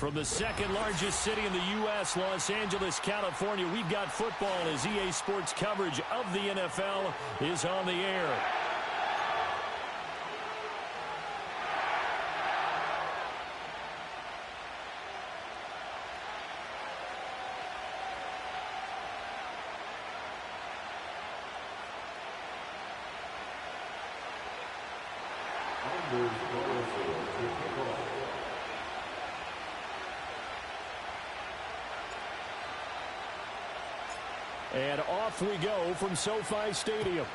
From the second largest city in the U.S., Los Angeles, California, we've got football as EA Sports coverage of the NFL is on the air. And off we go from SoFi Stadium.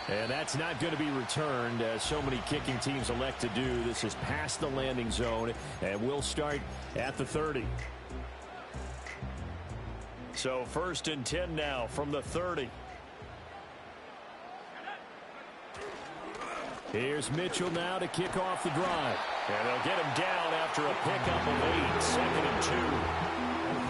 And that's not going to be returned, as so many kicking teams elect to do. This is past the landing zone, and we'll start at the 30. So 1st and 10 now from the 30. Here's Mitchell now to kick off the drive. And they'll get him down after a pickup of 8, 2nd and 2.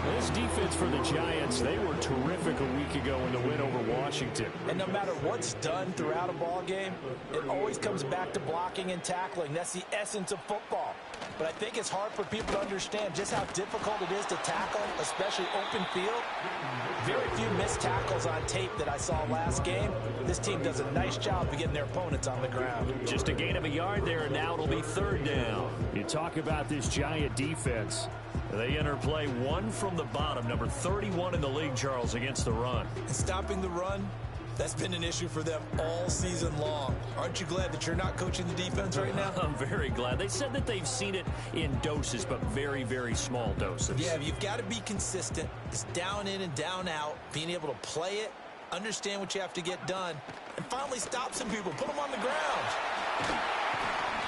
This defense for the Giants, they were terrific a week ago in the win over Washington. And no matter what's done throughout a ball game, it always comes back to blocking and tackling. That's the essence of football. But I think it's hard for people to understand just how difficult it is to tackle, especially open field. Very few missed tackles on tape that I saw last game. This team does a nice job of getting their opponents on the ground. Just a gain of a yard there, and now it'll be 3rd down. You talk about this Giant defense. They enter play 1 from the bottom, number 31 in the league, Charles, against the run. And stopping the run, that's been an issue for them all season long. Aren't you glad that you're not coaching the defense right now? I'm very glad. They said that they've seen it in doses, but very, very small doses. Yeah, you've got to be consistent. It's down in and down out, being able to play it, understand what you have to get done, and finally stop some people, put them on the ground.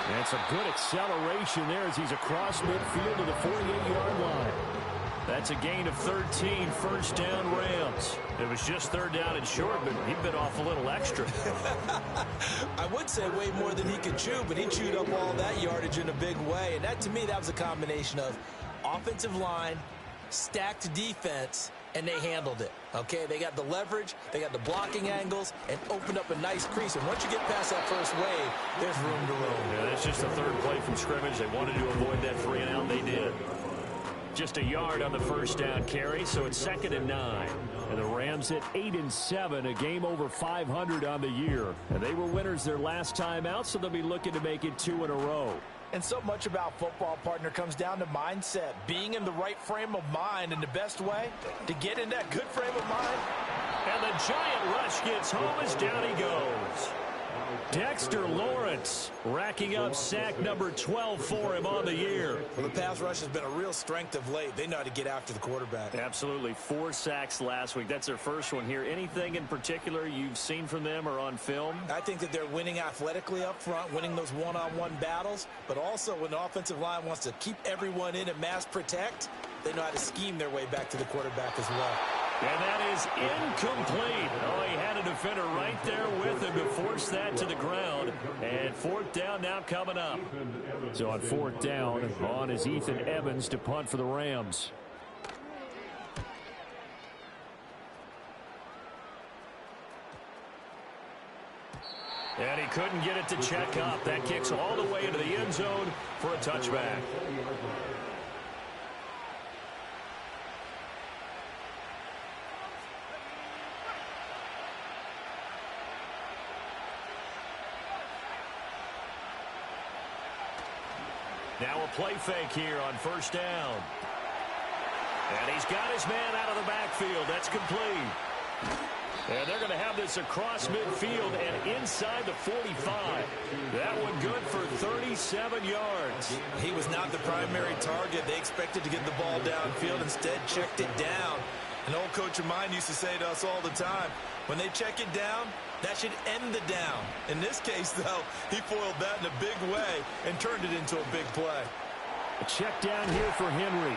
And it's a good acceleration there as he's across midfield to the 48-yard line. That's a gain of 13, 1st down Rams. It was just 3rd down and short, but he bit off a little extra. I would say way more than he could chew, but he chewed up all that yardage in a big way. And that, to me, that was a combination of offensive line, stacked defense, and they handled it. Okay, they got the leverage, they got the blocking angles, and opened up a nice crease. And once you get past that first wave, there's room to roam. Yeah, that's just the 3rd play from scrimmage. They wanted to avoid that 3 and out. They did. Just a yard on the 1st down carry, so it's 2nd and 9. And the Rams at 8 and 7, a game over 500 on the year. And they were winners their last time out, so they'll be looking to make it 2 in a row. And so much about football, partner, comes down to mindset. Being in the right frame of mind, and the best way to get in that good frame of mind. And the Giant rush gets home as down he goes. Dexter Lawrence racking up sack number 12 for him on the year. Well, the pass rush has been a real strength of late. They know how to get after the quarterback. Absolutely. 4 sacks last week. That's their first one here. Anything in particular you've seen from them or on film? I think that they're winning athletically up front, winning those one-on-one battles, but also when the offensive line wants to keep everyone in and mass protect, they know how to scheme their way back to the quarterback as well. And that is incomplete. Oh, he had a defender right there with him to force that to the ground. And 4th down now coming up. So on 4th down, on is Ethan Evans to punt for the Rams. And he couldn't get it to check up. That kicks all the way into the end zone for a touchback. Now a play fake here on 1st down. And he's got his man out of the backfield. That's complete. And they're going to have this across midfield and inside the 45. That one good for 37 yards. He was not the primary target. They expected to get the ball downfield. Instead, checked it down. An old coach of mine used to say to us all the time, when they check it down, that should end the down. In this case, though, he foiled that in a big way and turned it into a big play. A check down here for Henry.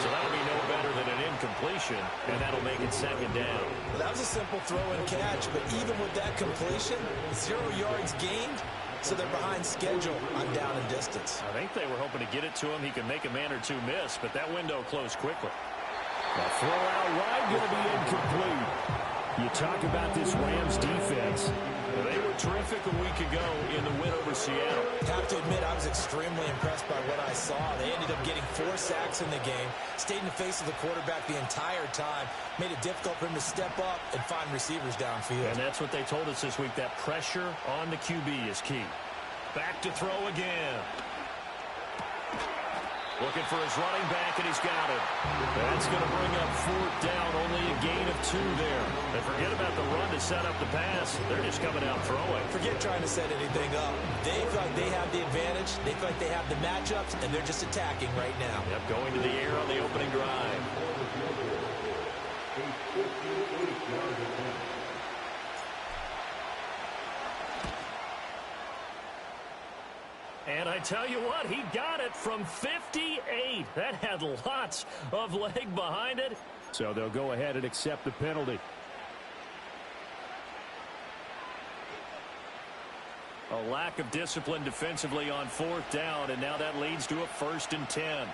So that'll be no better than an incompletion, and that'll make it 2nd down. Well, that was a simple throw and catch, but even with that completion, 0 yards gained, so they're behind schedule on down and distance. I think they were hoping to get it to him. He could make a man or two miss, but that window closed quickly. The throw out wide going to be incomplete. You talk about this Rams defense. They were terrific a week ago in the win over Seattle. I have to admit, I was extremely impressed by what I saw. They ended up getting 4 sacks in the game, stayed in the face of the quarterback the entire time, made it difficult for him to step up and find receivers downfield. And that's what they told us this week, that pressure on the QB is key. Back to throw again. Looking for his running back, and he's got it. That's going to bring up 4th down, only a gain of 2 there. And forget about the run to set up the pass. They're just coming out throwing. Forget trying to set anything up. They feel like they have the advantage. They feel like they have the matchups, and they're just attacking right now. Yep, going to the air on the opening drive. And I tell you what, he got it from 58. That had lots of leg behind it. So they'll go ahead and accept the penalty. A lack of discipline defensively on 4th down, and now that leads to a 1st and 10.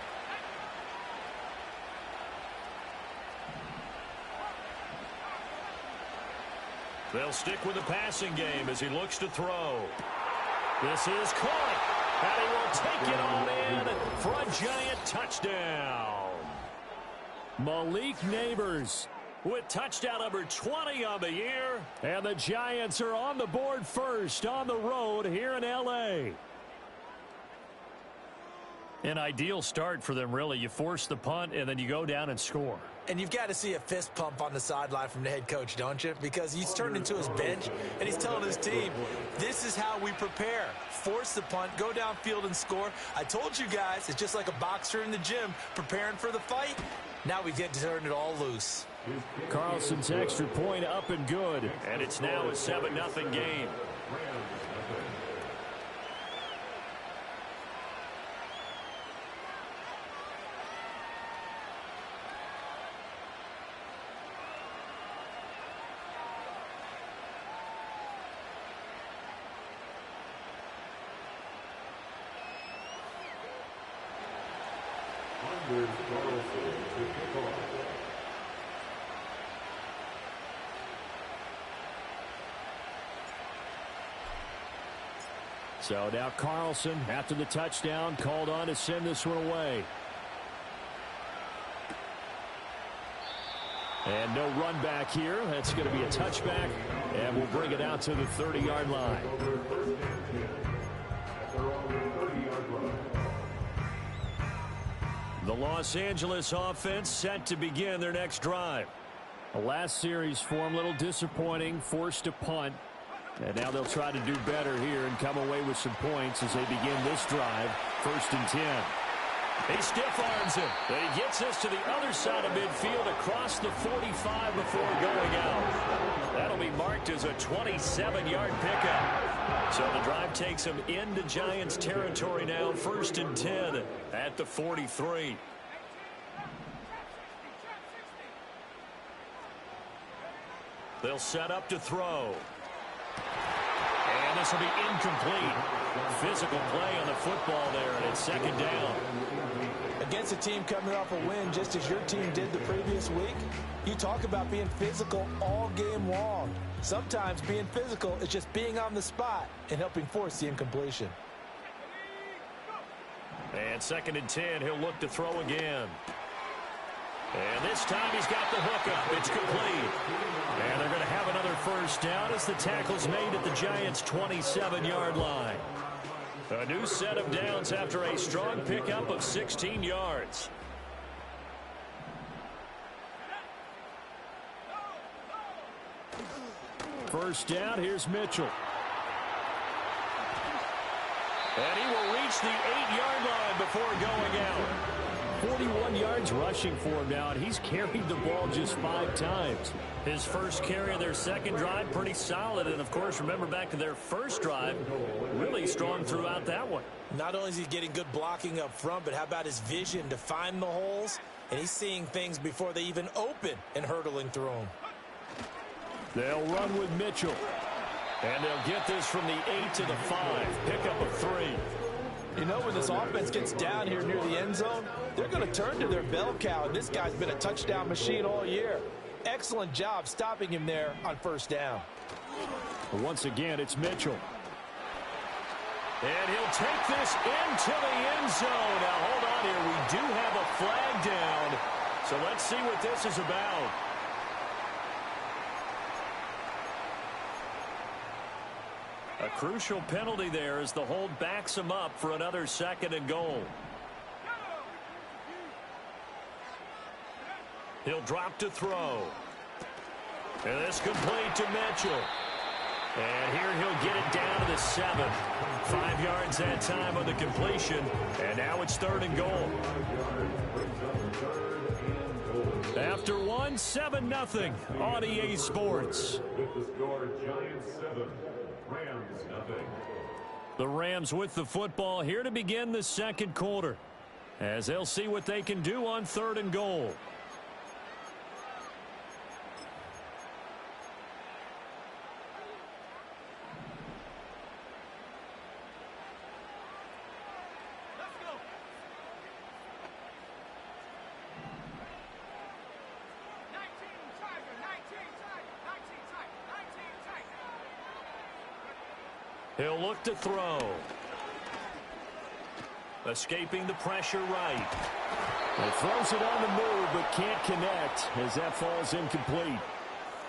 They'll stick with the passing game as he looks to throw. This is caught. And he will take it on in for a giant touchdown. Malik Nabers with touchdown number 20 on the year. And the Giants are on the board first on the road here in L.A. An ideal start for them, really. You force the punt, and then you go down and score. And you've got to see a fist pump on the sideline from the head coach, don't you? Because he's turned into his bench, and he's telling his team, this is how we prepare. Force the punt, go downfield and score. I told you guys, it's just like a boxer in the gym preparing for the fight. Now we get to turn it all loose. Carlson's extra point up and good. And it's now a 7-0 game. So now Carlson, after the touchdown, called on to send this one away. And no run back here. That's going to be a touchback, and we'll bring it out to the 30-yard line. The Los Angeles offense set to begin their next drive. The last series for them, a little disappointing, forced a punt. And now they'll try to do better here and come away with some points as they begin this drive. 1st and 10. He stiff-arms him. He gets this to the other side of midfield across the 45 before going out. That'll be marked as a 27-yard pickup. So the drive takes him into Giants territory now. 1st and 10 at the 43. They'll set up to throw. And this will be incomplete. Physical play on the football there, and it's 2nd down. Against a team coming off a win just as your team did the previous week, you talk about being physical all game long. Sometimes being physical is just being on the spot and helping force the incompletion. And 2nd and 10, he'll look to throw again. And this time he's got the hookup. It's complete. And they're going to have another 1st down as the tackle's made at the Giants' 27-yard line. A new set of downs after a strong pickup of 16 yards. First down, here's Mitchell. And he will reach the 8-yard line before going out. 41 yards rushing for him now, and he's carried the ball just 5 times. His first carry of their second drive, pretty solid. And, of course, remember back to their first drive, really strong throughout that one. Not only is he getting good blocking up front, but how about his vision to find the holes? And he's seeing things before they even open and hurtling through them. They'll run with Mitchell. And they'll get this from the 8 to the 5. Pickup of 3. You know, when this offense gets down here near the end zone, they're going to turn to their bell cow, and this guy's been a touchdown machine all year. excellent job stopping him there on first down. Once again, it's Mitchell. And he'll take this into the end zone. Now, hold on here. We do have a flag down. So let's see what this is about. A crucial penalty there as the hold backs him up for another 2nd and goal. He'll drop to throw. And this complete to Mitchell. And here he'll get it down to the 7. 5 yards that time on the completion. And now it's 3rd and goal. After 1, 7-0 on EA Sports. With the score, Giants 7, Rams 0. The Rams with the football here to begin the 2nd quarter, as they'll see what they can do on 3rd and goal. He'll look to throw. Escaping the pressure right. He throws it on the move, but can't connect as that falls incomplete.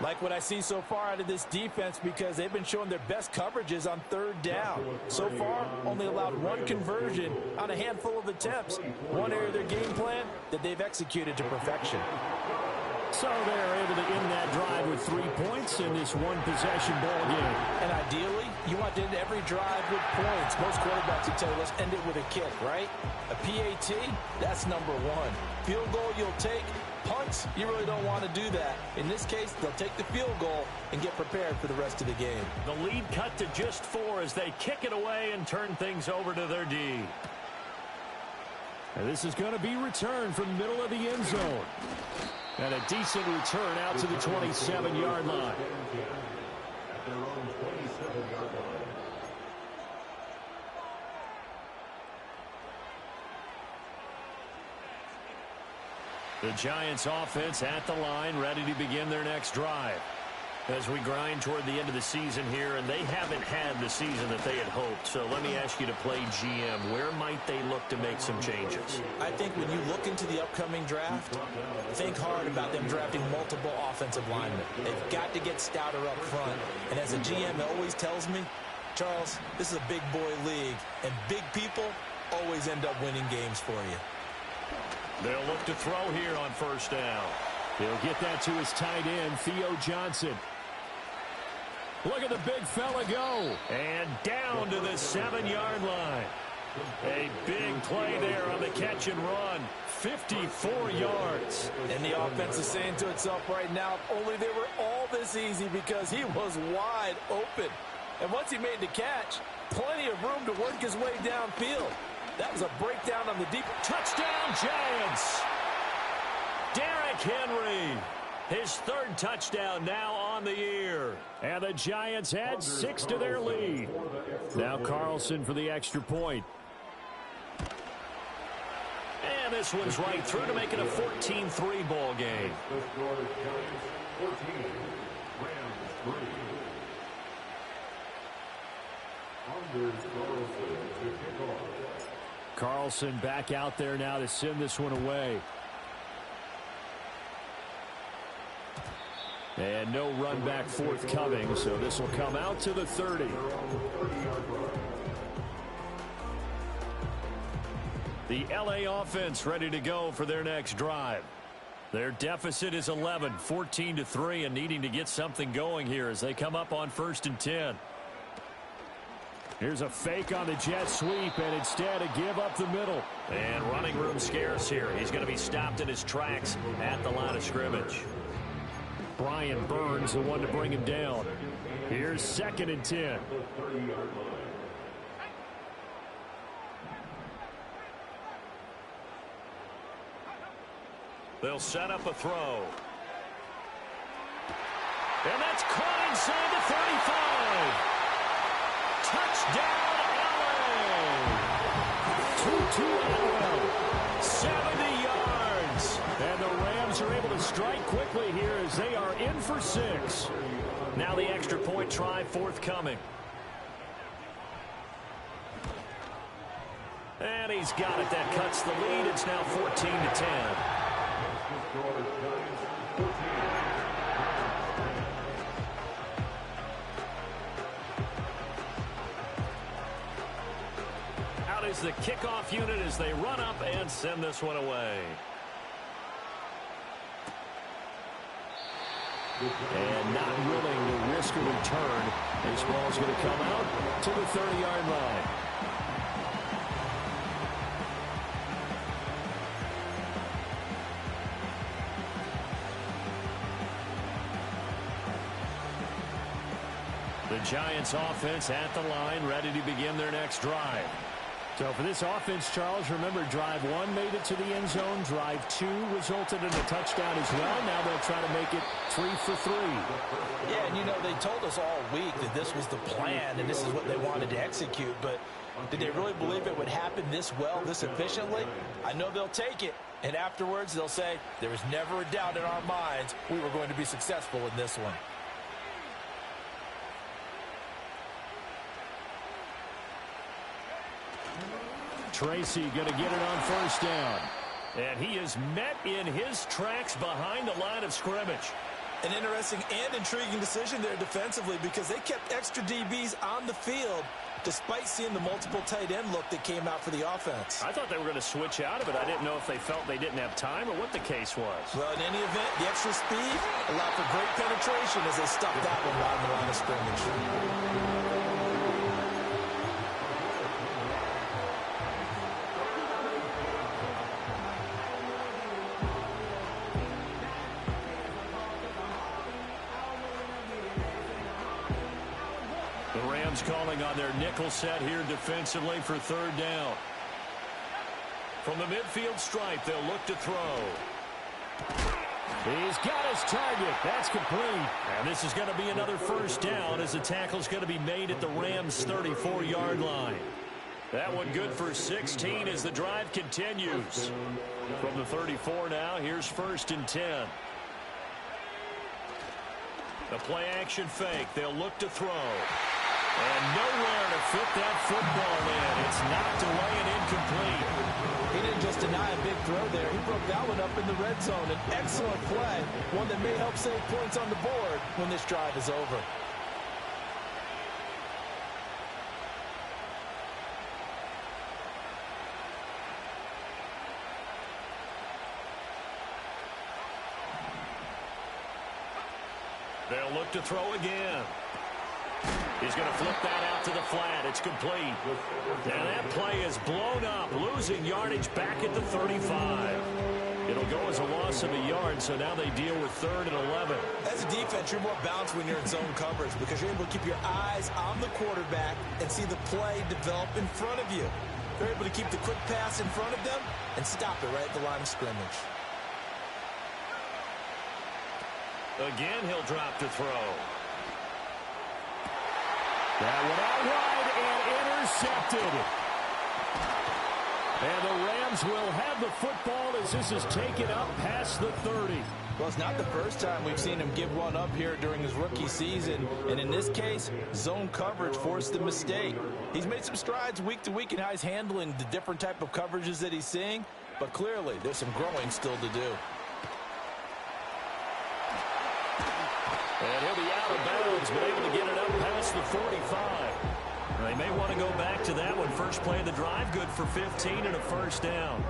Like what I see so far out of this defense, because they've been showing their best coverages on 3rd down. So far, only allowed 1 conversion on a handful of attempts. One area of their game plan that they've executed to perfection. So they're able to end that drive with 3 points in this one-possession ball game. And ideally, you want to end every drive with points. Most quarterbacks will tell you, let's end it with a kick, right? A PAT, that's number 1. Field goal you'll take. Punts, you really don't want to do that. In this case, they'll take the field goal and get prepared for the rest of the game. The lead cut to just 4 as they kick it away and turn things over to their D. And this is going to be returned from the middle of the end zone. And a decent return out to the 27-yard line. The Giants offense at the line, ready to begin their next drive. As we grind toward the end of the season here, and they haven't had the season that they had hoped. So let me ask you to play GM. Where might they look to make some changes? I think when you look into the upcoming draft, think hard about them drafting multiple offensive linemen. They've got to get stouter up front. And as a GM always tells me, Charles, this is a big boy league, and big people always end up winning games for you. They'll look to throw here on first down. He'll get that to his tight end, Theo Johnson. Look at the big fella go. And down to the 7-yard line. A big play there on the catch and run. 54 yards. And the offense is saying to itself right now, if only they were all this easy, because he was wide open. And once he made the catch, plenty of room to work his way downfield. That was a breakdown on the deep. Touchdown, Giants. Derrick Henry, his 3rd touchdown now on the year. And the Giants add 6 to their lead. Now Carlson for the extra point. And this one's right through to make it a 14-3 ball game. Carlson back out there now to send this one away. And no run back forthcoming, so this will come out to the 30. The LA offense ready to go for their next drive. Their deficit is 11, 14-3, and needing to get something going here as they come up on 1st and 10. Here's a fake on the jet sweep, and instead a give up the middle. And running room scarce here. He's going to be stopped in his tracks at the line of scrimmage. Brian Burns, the one to bring him down. Here's 2nd and 10. They'll set up a throw. And that's caught inside the 35. Touchdown, LA! Tutu Atwell, 70 yards. And the Rams are able able to strike quickly here as they are in for 6. Now the extra point try forthcoming. And he's got it. That cuts the lead. It's now 14-10. Out is the kickoff unit as they run up and send this one away. And not willing to risk a return. This ball's going to come out to the 30-yard line. The Giants offense at the line, ready to begin their next drive. So for this offense, Charles, remember, drive 1 made it to the end zone. Drive 2 resulted in a touchdown as well. Now they'll try to make it 3 for 3. Yeah, and you know, they told us all week that this was the plan and this is what they wanted to execute. But did they really believe it would happen this well, this efficiently? I know they'll take it. And afterwards, they'll say, there was never a doubt in our minds we were going to be successful in this one. Tracy going to get it on first down. And he is met in his tracks behind the line of scrimmage. An interesting and intriguing decision there defensively because they kept extra DBs on the field despite seeing the multiple tight end look that came out for the offense. I thought they were going to switch out of it. I didn't know if they felt they didn't have time or what the case was. Well, in any event, the extra speed allowed for great penetration as they stuck that one right in the line of scrimmage. Calling on their nickel set here defensively for third down. From the midfield stripe, they'll look to throw. He's got his target. That's complete. And this is going to be another first down as the tackle's going to be made at the Rams' 34-yard line. That one good for 16 as the drive continues. From the 34 now, here's 1st and 10. The play action fake. They'll look to throw. And nowhere to fit that football in. It's knocked away and incomplete. He didn't just deny a big throw there. He broke that one up in the red zone. An excellent play. One that may help save points on the board when this drive is over. They'll look to throw again. He's going to flip that out to the flat. It's complete. And that play is blown up, losing yardage back at the 35. It'll go as a loss of a yard, so now they deal with 3rd and 11. As a defense, you're more balanced when you're in zone coverage because you're able to keep your eyes on the quarterback and see the play develop in front of you. They're able to keep the quick pass in front of them and stop it right at the line of scrimmage. Again, he'll drop to throw. That one out wide and intercepted. And the Rams will have the football as this is taken up past the 30. Well, it's not the first time we've seen him give one up here during his rookie season. And in this case, zone coverage forced the mistake. He's made some strides week to week in how he's handling the different type of coverages that he's seeing. But clearly, there's some growing still to do. And he'll be out of bounds, but able to get it up past the 45. They may want to go back to that one. First play of the drive, good for 15 and a first down.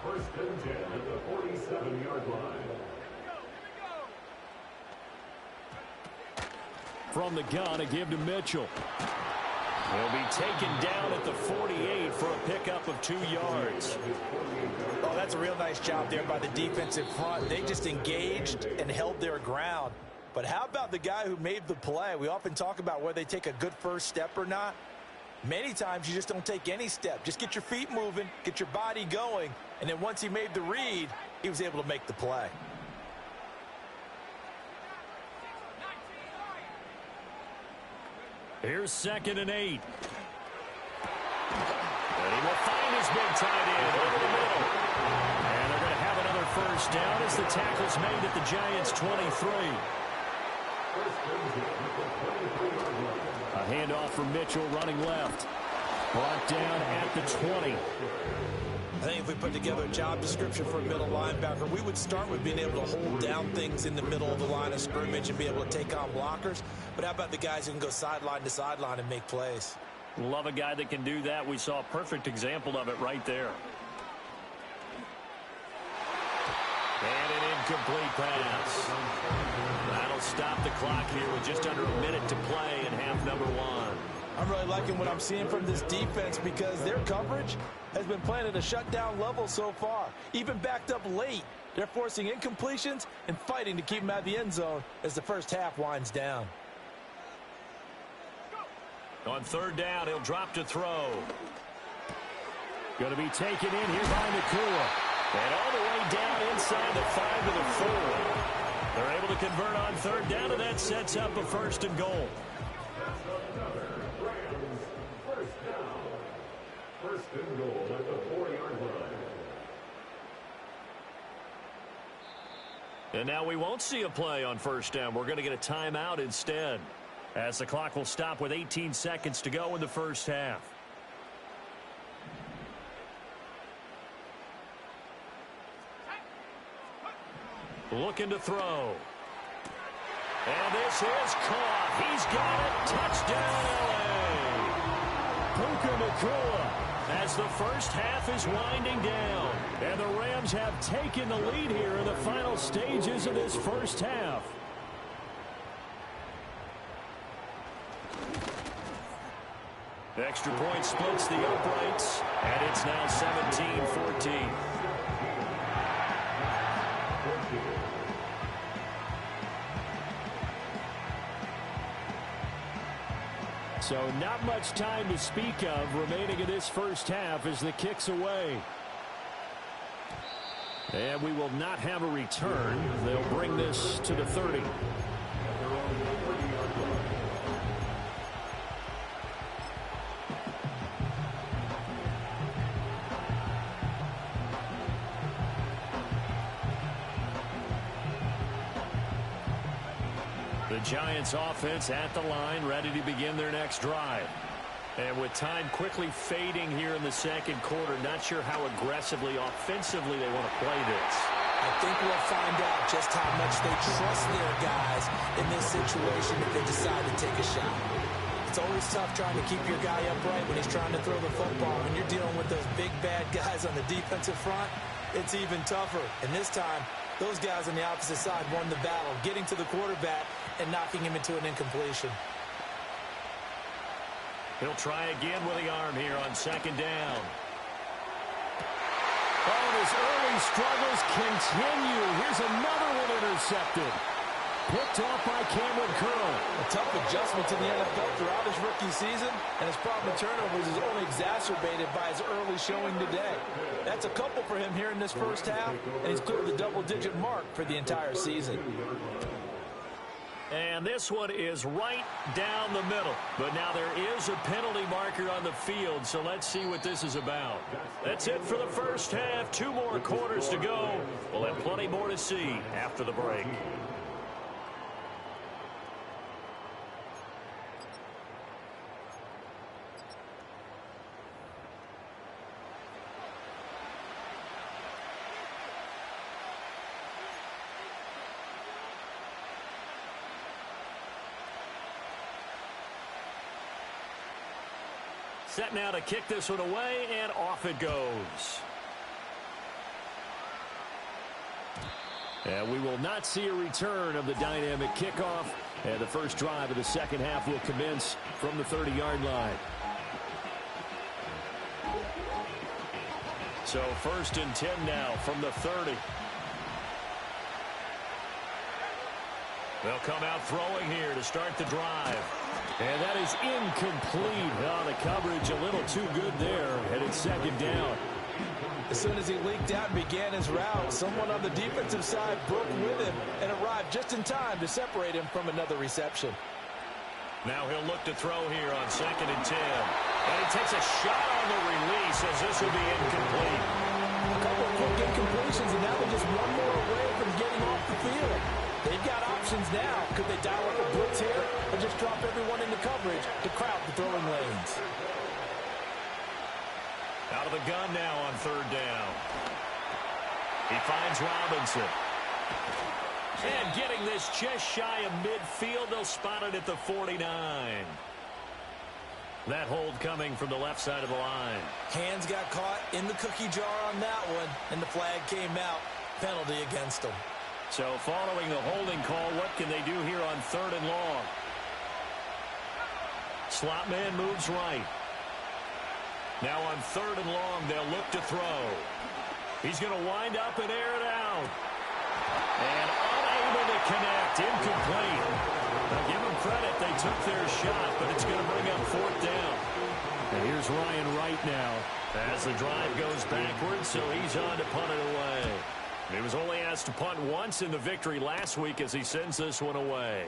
1st and 10 at the 47-yard line. From the gun, a give to Mitchell. He'll be taken down at the 48 for a pickup of 2 yards. Oh, that's a real nice job there by the defensive front. They just engaged and held their ground. But how about the guy who made the play? We often talk about whether they take a good first step or not. Many times you just don't take any step. Just get your feet moving, get your body going, and then once he made the read, he was able to make the play. Here's 2nd and 8. And he will find his big tight end over the middle. And they're going to have another first down as the tackle's made at the Giants' 23. A handoff from Mitchell running left. Brought down at the 20. I think if we put together a job description for a middle linebacker, we would start with being able to hold down things in the middle of the line of scrimmage and be able to take on blockers. But how about the guys who can go sideline to sideline and make plays? Love a guy that can do that. We saw a perfect example of it right there. And an incomplete pass. That'll stop the clock here with just under a minute to play in half number 1. I'm really liking what I'm seeing from this defense because their coverage has been playing at a shutdown level so far. Even backed up late, they're forcing incompletions and fighting to keep them out of the end zone as the first half winds down. On third down, he'll drop to throw. Going to be taken in here by Nacua. And all the way down inside the 5 to the 4. They're able to convert on third down, and that sets up a first and goal. First and goal at the 4-yard line. And now we won't see a play on first down. We're going to get a timeout instead, as the clock will stop with 18 seconds to go in the first half. Looking to throw. And this is caught. He's got it. Touchdown, LA. Puka Nacua, as the first half is winding down. And the Rams have taken the lead here in the final stages of this first half. The extra point splits the uprights, and it's now 17-14. So not much time to speak of remaining in this first half as the kick's away. And we will not have a return. They'll bring this to the 30. The Giants offense at the line, ready to begin their next drive. And with time quickly fading here in the second quarter, not sure how aggressively, offensively they want to play this. I think we'll find out just how much they trust their guys in this situation if they decide to take a shot. It's always tough trying to keep your guy upright when he's trying to throw the football. When you're dealing with those big, bad guys on the defensive front, it's even tougher. And this time, those guys on the opposite side won the battle, getting to the quarterback and knocking him into an incompletion. He'll try again with the arm here on second down. Oh, his early struggles continue. Here's another one intercepted. Picked off by Cameron Curl. A tough adjustment to the NFL throughout his rookie season, and his problem with turnovers is only exacerbated by his early showing today. That's a couple for him here in this first half, and he's cleared the double-digit mark for the entire season. And this one is right down the middle. But now there is a penalty marker on the field, so let's see what this is about. That's it for the first half. 2 more quarters to go. We'll have plenty more to see after the break. Set now to kick this one away, and off it goes. And we will not see a return of the dynamic kickoff. And the first drive of the second half will commence from the 30-yard line. So 1st and 10 now from the 30. They'll come out throwing here to start the drive. And that is incomplete. Oh, the coverage a little too good there. And it's second down. As soon as he leaked out and began his route, someone on the defensive side broke with him and arrived just in time to separate him from another reception. Now he'll look to throw here on 2nd and 10. And he takes a shot on the release as this will be incomplete. A couple of quick incompletions, and now they're just one more options now. Could they dial up a blitz here or just drop everyone into coverage to crowd the throwing lanes? Out of the gun now on third down. He finds Robinson. And getting this just shy of midfield, they'll spot it at the 49. That hold coming from the left side of the line. Hands got caught in the cookie jar on that one, and the flag came out. Penalty against them. So following the holding call, what can they do here on third and long? Slot man moves right. Now on third and long, they'll look to throw. He's going to wind up and air it out. And unable to connect. Incomplete. Now give them credit. They took their shot, but it's going to bring up fourth down. And here's Ryan Wright now as the drive goes backwards, so he's on to punt it away. He was only asked to punt once in the victory last week as he sends this one away.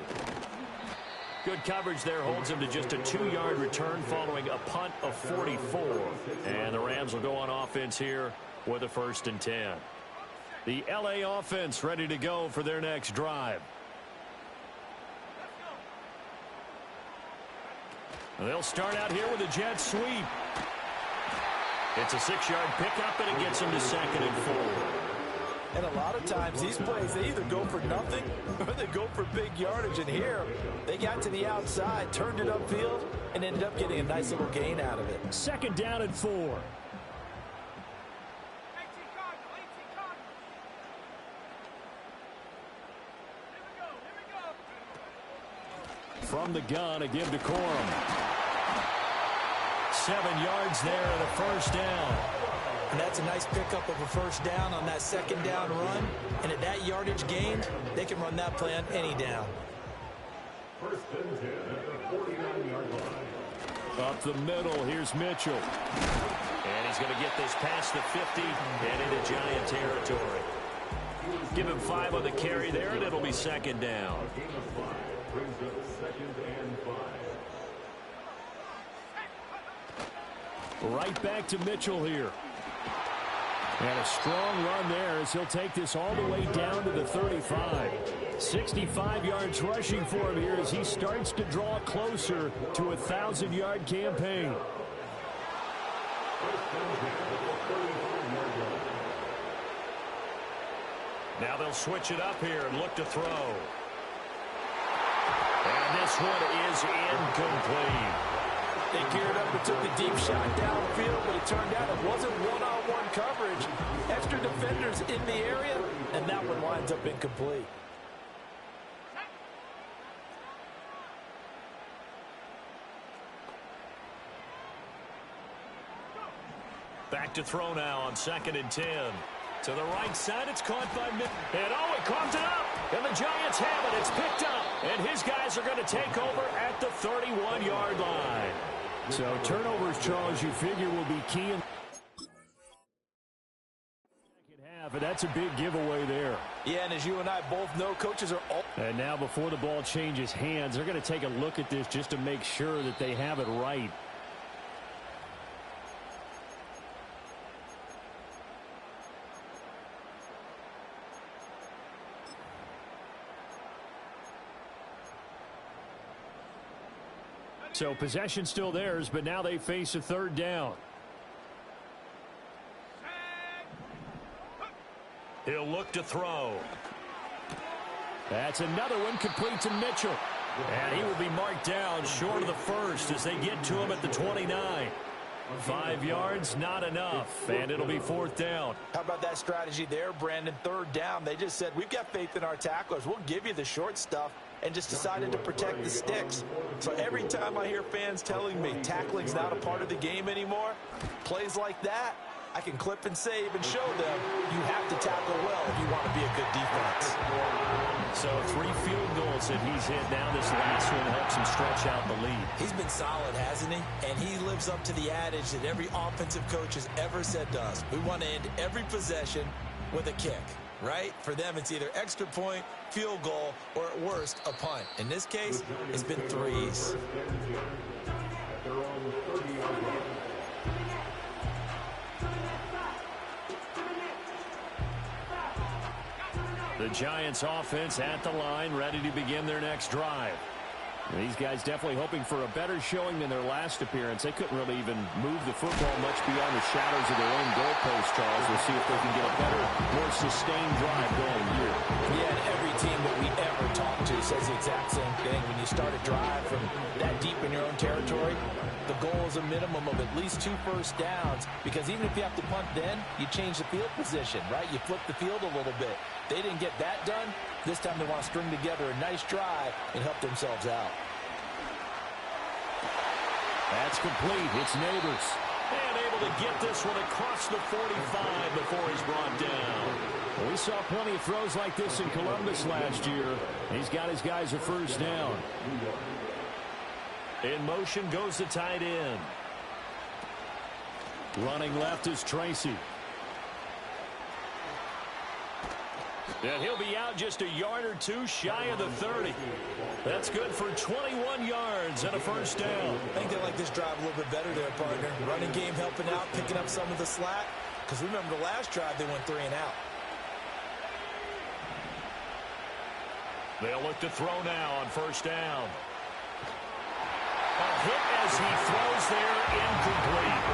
Good coverage there holds him to just a 2-yard return following a punt of 44. And the Rams will go on offense here with a 1st and 10. The LA offense ready to go for their next drive. They'll start out here with a jet sweep. It's a 6-yard pickup, and it gets them to 2nd and 4. And a lot of times these plays, they either go for nothing or they go for big yardage. And here, they got to the outside, turned it upfield, and ended up getting a nice little gain out of it. 2nd down and 4. From the gun, a give to Corum. 7 yards there and a 1st down. And that's a nice pickup of a 1st down on that 2nd down run. And at that yardage gained, they can run that play on any down. 1st and 10 at the 49-yard line. Up the middle, here's Mitchell. And he's going to get this past the 50 and into Giant territory. Give him 5 on the carry there, and it'll be 2nd down. A gain of 5 brings up 2nd and 5. Right back to Mitchell here. And a strong run there as he'll take this all the way down to the 35. 65 yards rushing for him here as he starts to draw closer to a 1,000-yard campaign. Now they'll switch it up here and look to throw. And this one is incomplete. They geared up and took the deep shot downfield, but it turned out it wasn't one-on-one coverage. Extra defenders in the area, and that one winds up incomplete. Back to throw now on 2nd and 10. To the right side, it's caught by Mitchell. And he comes it up. And the Giants have it. It's picked up. And his guys are going to take over at the 31-yard line. So turnovers, Charles, you figure will be key in second half, and that's a big giveaway there. Yeah, and as you and I both know, coaches are all... And now before the ball changes hands, they're going to take a look at this just to make sure that they have it right. So possession still theirs, but now they face a 3rd down. He'll look to throw. That's another one complete to Mitchell. And he will be marked down short of the 1st as they get to him at the 29. 5 yards, not enough, and it'll be 4th down. How about that strategy there, Brandon? 3rd down. They just said, we've got faith in our tacklers. We'll give you the short stuff, and just decided to protect the sticks. So every time I hear fans telling me tackling's not a part of the game anymore, plays like that, I can clip and save and show them you have to tackle well if you want to be a good defense. So 3 field goals that he's hit now. This last one helps him stretch out the lead. He's been solid, hasn't he? And he lives up to the adage that every offensive coach has ever said to us. We want to end every possession with a kick, right? For them, it's either extra point, field goal, or at worst, a punt. In this case, it's been 3s. The Giants offense at the line, ready to begin their next drive. These guys definitely hoping for a better showing than their last appearance. They couldn't really even move the football much beyond the shadows of their own goalpost, Charles. We'll see if they can get a better, more sustained drive going here. Yeah, and every team that we ever talk to says the exact same thing. When you start a drive from that deep in your own territory, the goal is a minimum of at least 2 first downs, because even if you have to punt then, you change the field position, right? You flip the field a little bit. They didn't get that done. This time they want to string together a nice drive and help themselves out. That's complete. It's Neighbors. And able to get this one across the 45 before he's brought down. We saw plenty of throws like this in Columbus last year. He's got his guys a first down. In motion goes the tight end. Running left is Tracy. And he'll be out just a yard or two shy of the 30. That's good for 21 yards and a first down. I think they like this drive a little bit better there, partner. Running game helping out, picking up some of the slack. Because remember the last drive, they went 3 and out. They'll look to throw now on first down. A hit as he throws there, incomplete.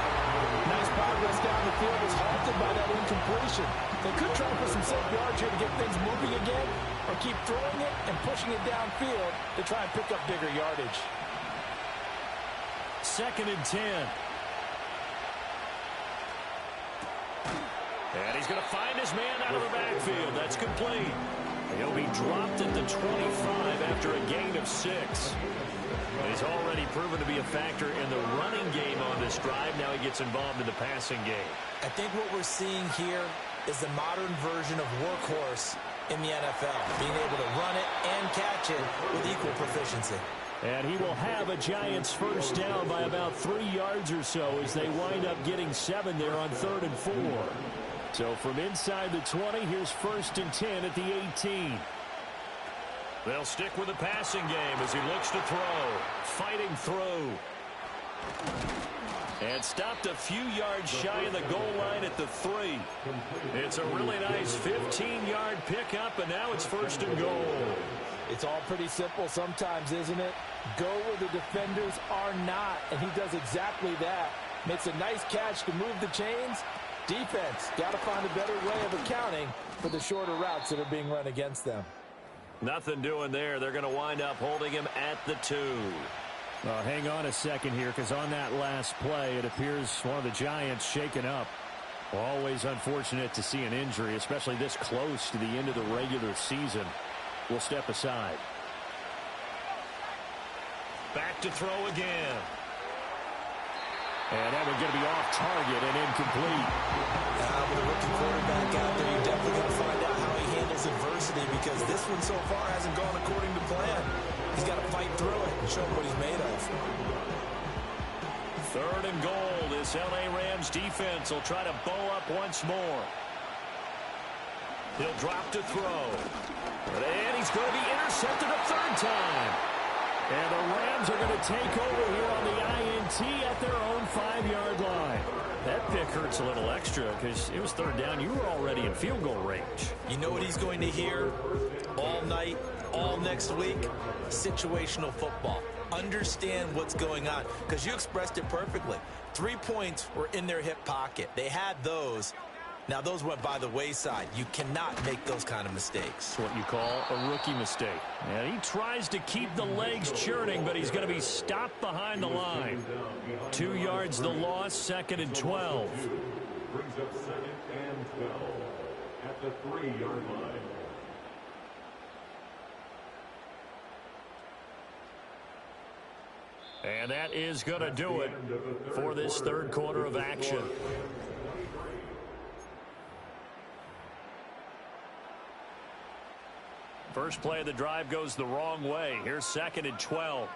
Nice progress down the field was halted by that incompletion. They could try for some safe yards here to get things moving again, or keep throwing it and pushing it downfield to try and pick up bigger yardage. 2nd and 10. And he's going to find his man out of the backfield. That's complete. He'll be dropped at the 25 after a gain of 6. He's already proven to be a factor in the running game on this drive. Now he gets involved in the passing game. I think what we're seeing here is the modern version of workhorse in the NFL, being able to run it and catch it with equal proficiency. And he will have a Giants first down by about 3 yards or so as they wind up getting 7 there on 3rd and 4. So from inside the 20, here's 1st and 10 at the 18. They'll stick with the passing game as he looks to throw. Fighting through. And stopped a few yards shy of the goal line at the 3. It's a really nice 15-yard pickup, and now it's 1st and goal. It's all pretty simple sometimes, isn't it? Go where the defenders are not, and he does exactly that. Makes a nice catch to move the chains. Defense, got to find a better way of accounting for the shorter routes that are being run against them. Nothing doing there. They're going to wind up holding him at the 2. Hang on a second here, because on that last play, it appears one of the Giants shaken up. Always unfortunate to see an injury, especially this close to the end of the regular season. We'll step aside. Back to throw again. And that one's going to be off target and incomplete. With a rookie quarterback out there, you're definitely going to find out how he handles adversity, because this one so far hasn't gone according to plan. He's got to fight through it and show him what he's made of. 3rd and goal. This L.A. Rams defense will try to bow up once more. He'll drop to throw. And he's going to be intercepted a 3rd time. And the Rams are going to take over here on the INT at their own 5-yard line. That pick hurts a little extra because it was 3rd down. You were already in field goal range. You know what he's going to hear all night, all next week? Situational football. Understand what's going on, because you expressed it perfectly. 3 points were in their hip pocket. They had those. Now, those went by the wayside. You cannot make those kind of mistakes. It's what you call a rookie mistake. And he tries to keep the legs churning, but he's going to be stopped behind the line. 2 yards the loss, 2nd and 12. Brings up 2nd and 12 at the 3-yard line. And that is going to do it for this 3rd quarter of action. First play of the drive goes the wrong way. Here's 2nd and 12.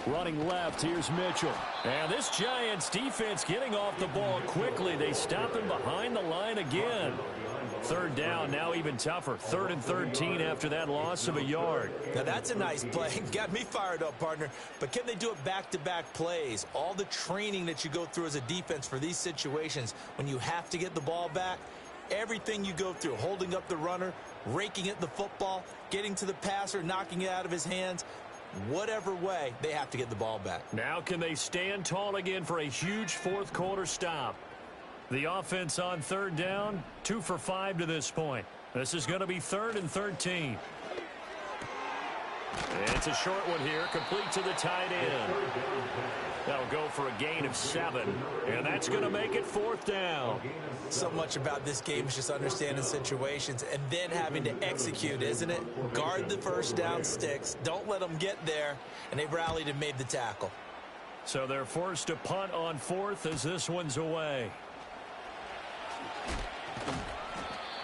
Running left, here's Mitchell. And this Giants defense getting off the ball quickly. They stop him behind the line again. 3rd down, now even tougher. 3rd and 13 after that loss of a yard. Now that's a nice play. Got me fired up, partner. But can they do it back-to-back plays? All the training that you go through as a defense for these situations, when you have to get the ball back, Everything you go through, holding up the runner, raking at the football, getting to the passer, knocking it out of his hands, whatever way, they have to get the ball back. Now can they stand tall again for a huge fourth quarter stop? The offense on third down, 2 for 5 to this point. This is going to be 3rd and 13. It's a short one here, complete to the tight end. That'll go for a gain of 7, and that's going to make it 4th down. So much about this game is just understanding situations and then having to execute, isn't it? Guard the first down sticks, don't let them get there, and they rallied and made the tackle. So they're forced to punt on 4th as this one's away.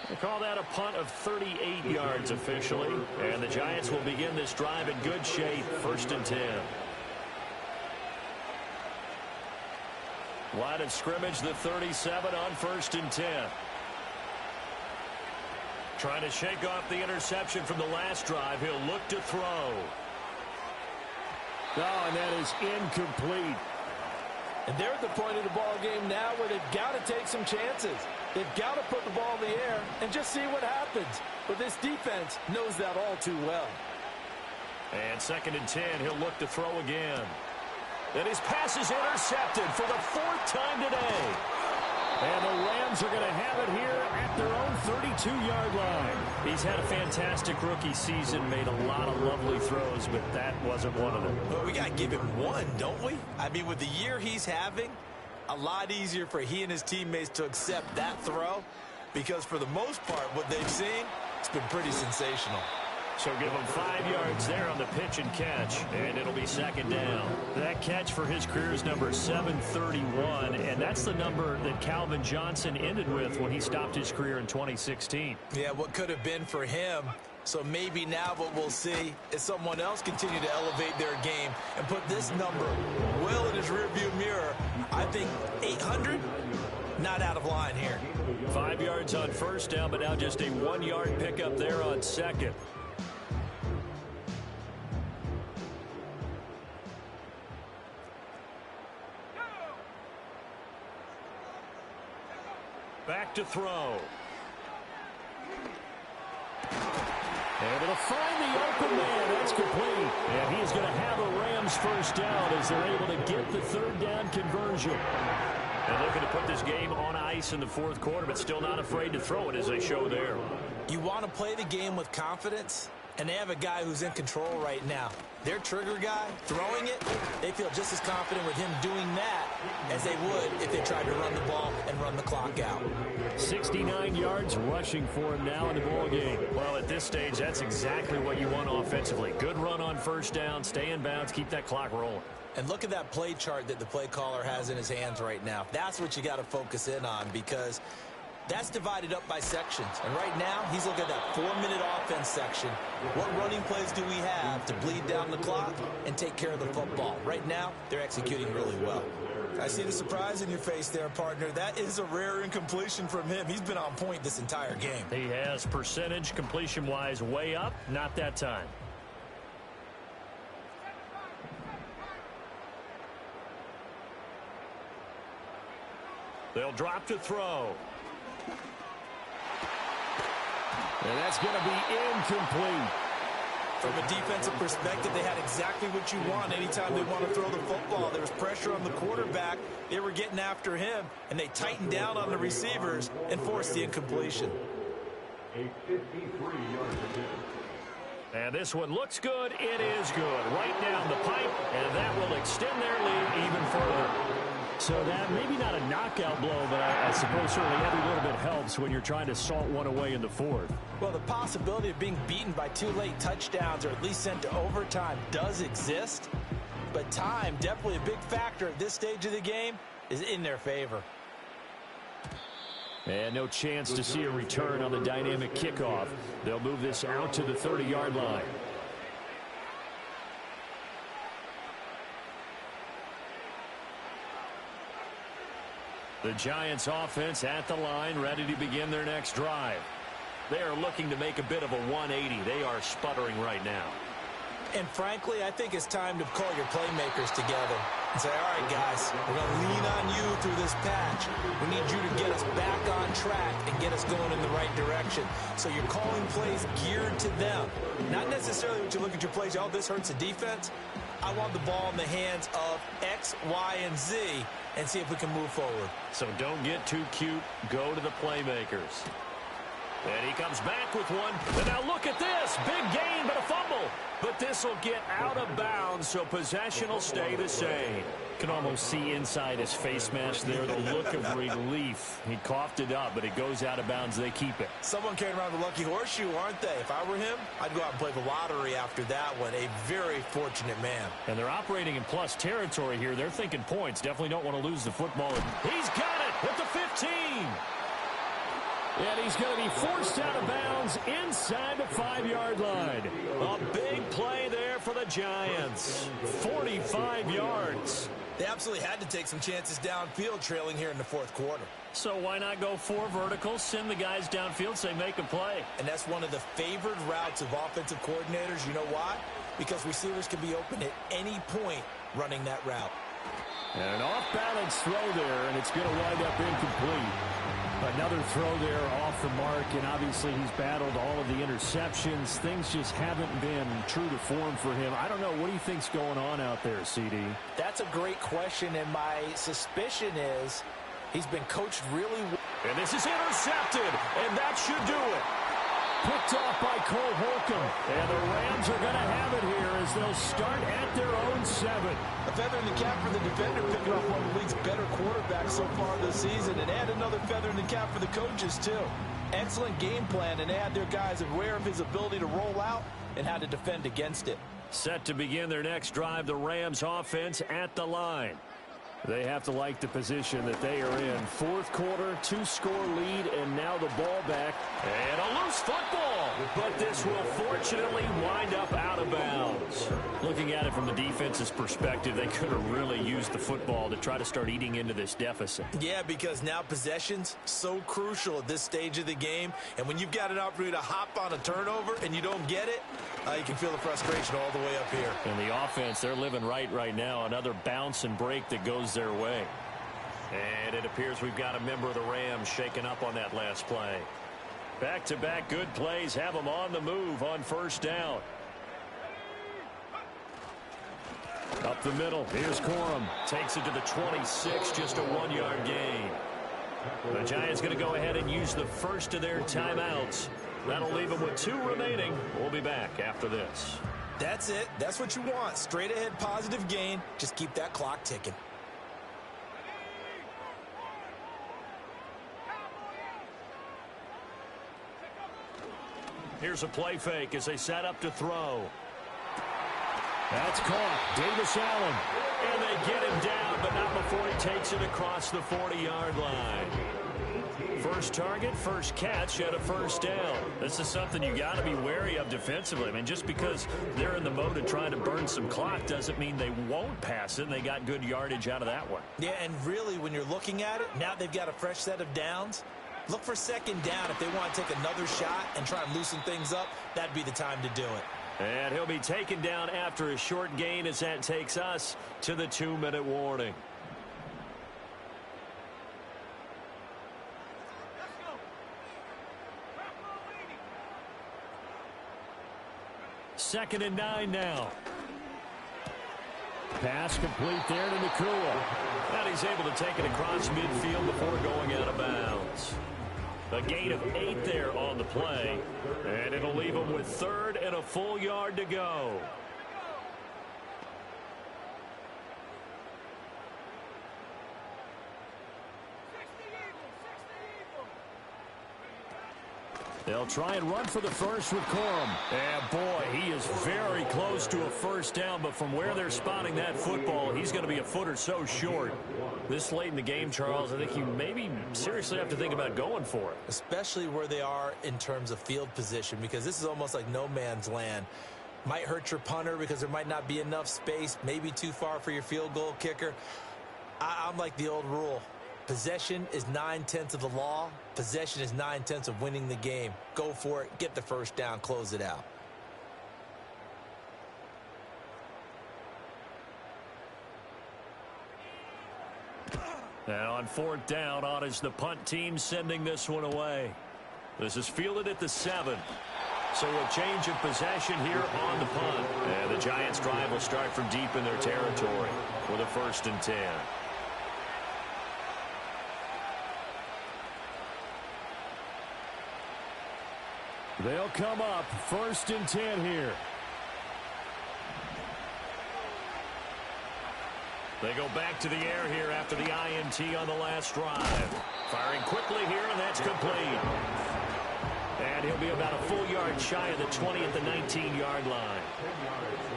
They call that a punt of 38 yards officially, and the Giants will begin this drive in good shape, 1st and 10. Line of scrimmage, the 37 on 1st and 10. Trying to shake off the interception from the last drive. He'll look to throw. Oh, and that is incomplete. And they're at the point of the ball game now where they've got to take some chances. They've got to put the ball in the air and just see what happens. But this defense knows that all too well. And 2nd and 10, he'll look to throw again. And his pass is intercepted for the 4th time today. And the Rams are going to have it here at their own 32-yard line. He's had a fantastic rookie season, made a lot of lovely throws, but that wasn't one of them. Well, we got to give him one, don't we? I mean, with the year he's having, a lot easier for he and his teammates to accept that throw because for the most part, what they've seen, it's been pretty sensational. So give him 5 yards there on the pitch and catch, and it'll be 2nd down. That catch for his career is number 731, and that's the number that Calvin Johnson ended with when he stopped his career in 2016. Yeah, what could have been for him. So maybe now what we'll see is someone else continue to elevate their game and put this number well in his rearview mirror. I think 800, not out of line here. 5 yards on 1st down, but now just a 1-yard pickup there on 2nd. Back to throw. Able to find the open man. That's complete. And he's going to have a Rams 1st down as they're able to get the 3rd down conversion. And looking to put this game on ice in the 4th quarter, but still not afraid to throw it as they show there. You want to play the game with confidence, and they have a guy who's in control right now. Their trigger guy, throwing it, they feel just as confident with him doing that as they would if they tried to run the ball and run the clock out. 69 yards rushing for him now in the ball game. Well, at this stage, that's exactly what you want offensively. Good run on 1st down, stay in bounds, keep that clock rolling. And look at that play chart that the play caller has in his hands right now. That's what you got to focus in on because that's divided up by sections. And right now, he's looking at that 4-minute offense section. What running plays do we have to bleed down the clock and take care of the football? Right now, they're executing really well. I see the surprise in your face there, partner. That is a rare incompletion from him. He's been on point this entire game. He has percentage completion-wise way up, not that time. They'll drop to throw. And that's going to be incomplete. From a defensive perspective, they had exactly what you want anytime they want to throw the football. There was pressure on the quarterback. They were getting after him, and they tightened down on the receivers and forced the incompletion. A 53-yard attempt. And this one looks good. It is good. Right down the pipe, and that will extend their lead even further. So that maybe not a knockout blow, but I suppose certainly every little bit helps when you're trying to salt one away in the 4th. Well, the possibility of being beaten by 2 late touchdowns or at least sent to overtime does exist. But time, definitely a big factor at this stage of the game, is in their favor. And no chance to see a return on the dynamic kickoff. They'll move this out to the 30-yard line. The Giants offense at the line, ready to begin their next drive. They are looking to make a bit of a 180. They are sputtering right now. And frankly, I think it's time to call your playmakers together. and say, all right, guys, we're going to lean on you through this patch. We need you to get us back on track and get us going in the right direction. So you're calling plays geared to them. Not necessarily when you look at your plays, oh, this hurts the defense. I want the ball in the hands of X, Y, and Z and see if we can move forward. So don't get too cute. Go to the playmakers. And he comes back with one. And now look at this. Big gain, but a fumble. But this will get out of bounds, so possession will stay the same. Can almost see inside his face mask there the look of relief. He coughed it up, but it goes out of bounds. They keep it. Someone carrying around the lucky horseshoe, aren't they? If I were him, I'd go out and play the lottery after that one. A very fortunate man. And they're operating in plus territory here. They're thinking points. Definitely don't want to lose the football. He's got it at the 15. And he's going to be forced out of bounds inside the 5-yard line. A big play there for the Giants. 45 yards. They absolutely had to take some chances downfield trailing here in the fourth quarter. So why not go 4 verticals, send the guys downfield, say make a play. And that's one of the favored routes of offensive coordinators. You know why? Because receivers can be open at any point running that route. And an off-balance throw there, and it's going to wind up incomplete. Another throw there off the mark, and obviously he's battled all of the interceptions. Things just haven't been true to form for him. I don't know. What do you think's going on out there, CD? That's a great question, and my suspicion is he's been coached really well. And this is intercepted, and that should do it. Picked off by Cole Holcomb. And the Rams are going to have it here as they'll start at their own 7. A feather in the cap for the defender, picking off one of the league's better quarterbacks so far this season. And add another feather in the cap for the coaches, too. Excellent game plan, and they had their guys aware of his ability to roll out and how to defend against it. Set to begin their next drive, the Rams offense at the line. They have to like the position that they are in. Fourth quarter, 2-score lead, and now the ball back. And a loose football. But this will fortunately wind up out of bounds. Looking at it from the defense's perspective, they could have really used the football to try to start eating into this deficit. Yeah, because now possession's so crucial at this stage of the game. And when you've got an opportunity to hop on a turnover and you don't get it, you can feel the frustration all the way up here. And the offense, they're living right now. Another bounce and break that goes their way. And it appears we've got a member of the Rams shaken up on that last play. Back-to-back good plays have them on the move on first down. Up the middle, here's Corum. Takes it to the 26, just a 1-yard gain. The Giants going to go ahead and use the first of their timeouts. That'll leave them with 2 remaining. We'll be back after this. That's it. That's what you want. Straight ahead positive gain. Just keep that clock ticking. Here's a play fake as they set up to throw. That's caught. Davis Allen. And they get him down, but not before he takes it across the 40-yard line. First target, first catch at a first down. This is something you got to be wary of defensively. I mean, just because they're in the mode of trying to burn some clock doesn't mean they won't pass it, and they got good yardage out of that one. Yeah, and really, when you're looking at it, now they've got a fresh set of downs. Look for second down if they want to take another shot and try and loosen things up. That'd be the time to do it. And he'll be taken down after a short gain as that takes us to the 2-minute warning. Second and 9 now. Pass complete there to Nacua. And he's able to take it across midfield before going out of bounds. A gain of 8 there on the play. And it'll leave him with 3rd and a full yard to go. They'll try and run for the first with Corum. And boy, he is very close to a first down, but from where they're spotting that football, he's going to be a foot or so short. This late in the game, Charles, I think you maybe seriously have to think about going for it. Especially where they are in terms of field position, because this is almost like no man's land. Might hurt your punter because there might not be enough space, maybe too far for your field goal kicker. I'm like the old rule. Possession is 9/10 of the law. Possession is 9/10 of winning the game. Go for it. Get the first down. Close it out. And on fourth down, on is the punt team sending this one away. This is fielded at the 7. So a change of possession here on the punt. And the Giants' drive will start from deep in their territory with a 1st and 10. They'll come up 1st and 10 here. They go back to the air here after the INT on the last drive. Firing quickly here, and that's complete. And he'll be about a full yard shy of the 20 at the 19-yard line.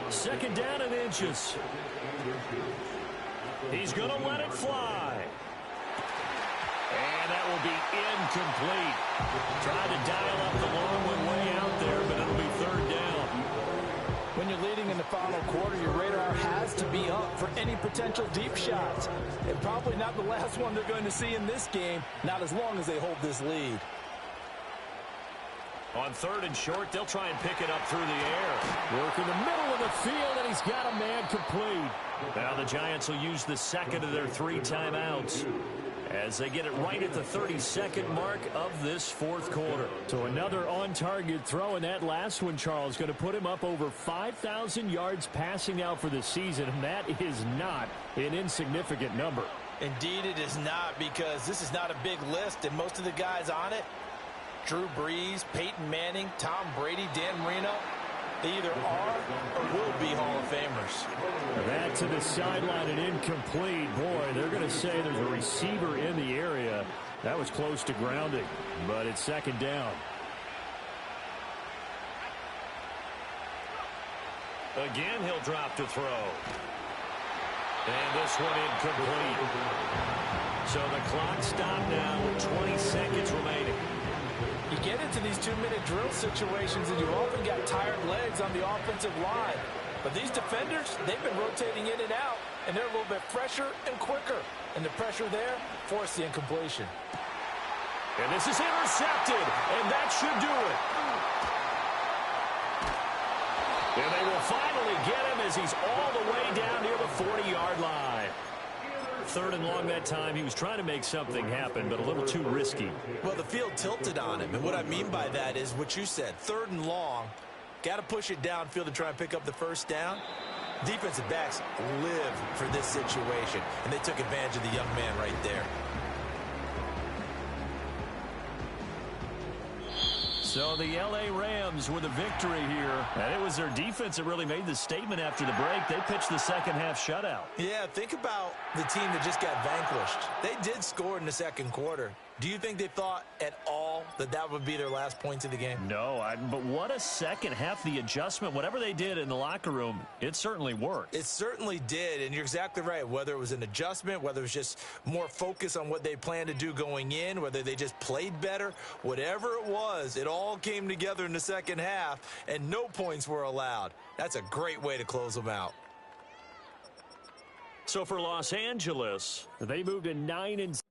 2nd down and inches. He's going to let it fly. And that will be incomplete. Tried to dial up the long one way out there, but it'll be 3rd down. When you're leading in the final quarter, your radar has to be up for any potential deep shots. And probably not the last one they're going to see in this game, not as long as they hold this lead. On 3rd and short, they'll try and pick it up through the air. Work in the middle of the field, and he's got a man complete. Now the Giants will use the 2nd of their 3 timeouts as they get it right at the 32nd mark of this 4th quarter. So another on-target throw, and that last one, Charles, going to put him up over 5,000 yards passing out for the season, and that is not an insignificant number. Indeed it is not, because this is not a big list, and most of the guys on it, Drew Brees, Peyton Manning, Tom Brady, Dan Marino, they either are or will be Hall of Famers. That to the sideline and incomplete. Boy, they're going to say there's a receiver in the area. That was close to grounding, but it's 2nd down. Again, he'll drop to throw. And this one incomplete. So the clock stopped now with 20 seconds remaining. You get into these 2-minute drill situations, and you've often got tired legs on the offensive line. But these defenders, they've been rotating in and out, and they're a little bit fresher and quicker. And the pressure there forced the incompletion. And this is intercepted, and that should do it. And they will finally get him as he's all the way down near the 40-yard line. 3rd and long that time. He was trying to make something happen, but a little too risky. Well, the field tilted on him, and what I mean by that is what you said. 3rd and long, got to push it downfield to try and pick up the 1st down. Defensive backs live for this situation, and they took advantage of the young man right there. So the L.A. Rams with a victory here. And it was their defense that really made the statement after the break. They pitched the second-half shutout. Yeah, think about the team that just got vanquished. They did score in the 2nd quarter. Do you think they thought at all that that would be their last points of the game? No, but what a second half. The adjustment, whatever they did in the locker room, it certainly worked. It certainly did, and you're exactly right. Whether it was an adjustment, whether it was just more focus on what they planned to do going in, whether they just played better, whatever it was, it all came together in the 2nd half, and no points were allowed. That's a great way to close them out. So for Los Angeles, they moved to 9-6.